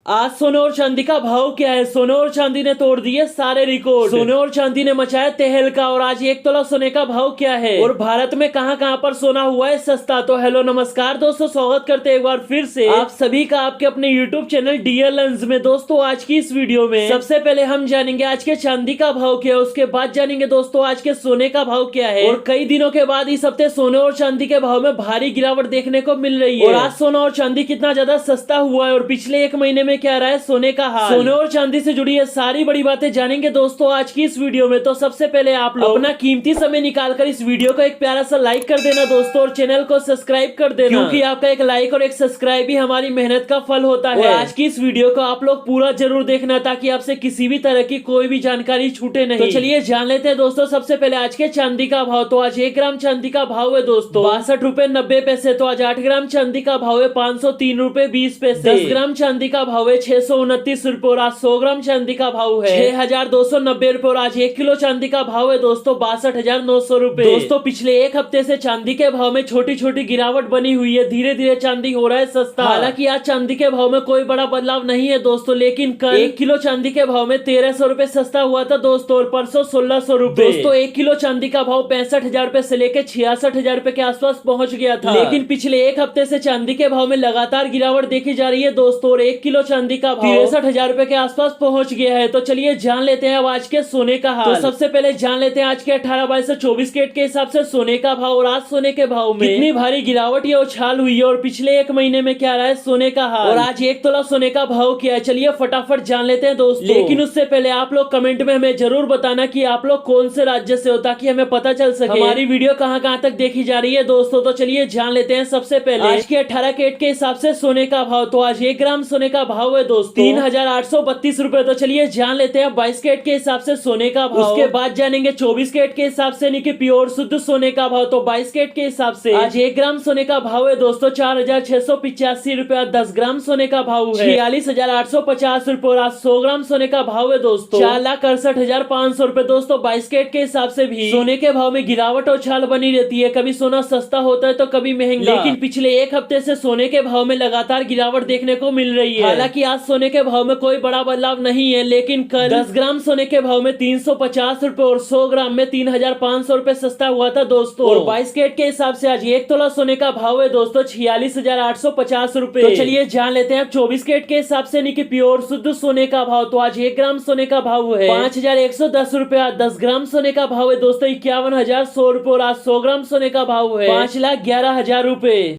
आज सोने और चांदी का भाव क्या है। सोने और चांदी ने तोड़ दिए सारे रिकॉर्ड। सोने और चांदी ने मचाया तहलका। और आज 1 तोला सोने का भाव क्या है और भारत में कहां पर सोना हुआ है सस्ता। तो हेलो नमस्कार दोस्तों, स्वागत करते हैं एक बार फिर से आप सभी का आपके अपने यूट्यूब चैनल डियर लेंस में। दोस्तों आज की इस वीडियो में सबसे पहले हम जानेंगे आज के चांदी का भाव क्या है, उसके बाद जानेंगे दोस्तों आज के सोने का भाव क्या है। और कई दिनों के बाद इस हफ्ते सोने और चांदी के भाव में भारी गिरावट देखने को मिल रही है। और आज सोना और चांदी कितना ज्यादा सस्ता हुआ है और पिछले एक महीने में क्या रहा है सोने का हाल। सोने और चांदी से जुड़ी है सारी बड़ी बातें जानेंगे दोस्तों आज की इस वीडियो में। तो सबसे पहले आप लोग अपना कीमती समय निकालकर इस वीडियो को एक प्यारा सा लाइक कर देना दोस्तों, और चैनल को सब्सक्राइब कर देना, क्योंकि आपका एक लाइक और एक सब्सक्राइब ही हमारी मेहनत का फल होता है। आज की इस वीडियो को आप लोग पूरा जरूर देखना ताकि आपसे किसी भी तरह की कोई भी जानकारी छूटे नहीं। तो चलिए जान लेते हैं दोस्तों सबसे पहले आज के चांदी का भाव। तो आज 1 ग्राम चांदी का भाव है दोस्तों 62.90 तो आज 8 ग्राम चांदी का भाव है 503.20। 10 ग्राम चांदी का भाव है 629 रुपए और आज 100 ग्राम चांदी का भाव है 6290 रुपए। और आज 1 किलो चांदी का भाव है दोस्तों 62,900 रुपए। दोस्तों पिछले एक हफ्ते से चांदी के भाव में छोटी छोटी गिरावट बनी हुई है, धीरे धीरे चांदी हो रहा है सस्ता। हालांकि आज चांदी के भाव में कोई बड़ा बदलाव नहीं है दोस्तों, लेकिन कल 1 किलो चांदी के भाव में 1300 रुपए सस्ता हुआ था दोस्तों, और परसों 1600 रुपए। दोस्तों 1 किलो चांदी का भाव 65,000 रुपए से लेकर 66,000 रुपए के आसपास पहुंच गया था। लेकिन पिछले एक हफ्ते से चांदी के भाव में लगातार गिरावट देखी जा रही है दोस्तों, और 1 किलो चांदी का भाव 63,000 रुपए के आसपास पहुंच गया है। तो चलिए जान लेते हैं अब आज के सोने का हाल। तो सबसे पहले जान लेते हैं आज के 18/22 से 24 कैरेट के हिसाब से सोने का भाव। और आज सोने के भाव में कितनी भारी गिरावट या उछाल हुई है और पिछले एक महीने में क्या रहा है सोने का हाल, और आज 1 तोला सोने का भाव क्या है, चलिए फटाफट जान लेते हैं दोस्तों। लेकिन उससे पहले आप लोग कमेंट में हमें जरूर बताना कि आप लोग कौन से राज्य से हो, ताकि हमें पता चल सके हमारी वीडियो कहां तक देखी जा रही है दोस्तों। तो चलिए जान लेते हैं सबसे पहले आज के 18 कैरेट के हिसाब से सोने का भाव। तो आज 1 ग्राम सोने का भाव है दोस्तों 3,832 रुपए। तो चलिए जान लेते हैं 22 कैरेट के हिसाब से सोने का भाव। उसके बाद जानेंगे 24 कैरेट के हिसाब से यानी कि प्योर शुद्ध सोने का भाव। तो 22 कैरेट के हिसाब से आज 1 ग्राम सोने का भाव है दोस्तों 4,685 रुपए। 10 ग्राम सोने का भाव है 46,850 रुपए। और आज 100 ग्राम सोने का भाव है दोस्तों 4,68,500 रुपए। दोस्तों 22 कैरेट के हिसाब से भी सोने के भाव में गिरावट और उछाल बनी रहती है, कभी सोना सस्ता होता है तो कभी महंगा। लेकिन पिछले एक हफ्ते से सोने के भाव में लगातार गिरावट देखने को मिल रही है। हालांकि आज सोने के भाव में कोई बड़ा बदलाव नहीं है, लेकिन कल 10 ग्राम सोने के भाव में 350 रुपए और 100 ग्राम में 3,500 रुपए सस्ता हुआ था दोस्तों। और 22 कैरेट के हिसाब से आज 1 तोला सोने का भाव है दोस्तों 46,850 रुपए। तो चलिए जान लेते हैं 24 कैरेट के हिसाब से यानी कि प्योर शुद्ध सोने का भाव। तो आज 1 ग्राम सोने का भाव है 5,110 रुपए। 10 ग्राम सोने का भाव है दोस्तों 51,100 रुपए। और आज 100 ग्राम सोने का भाव है 5,11,000 रुपए।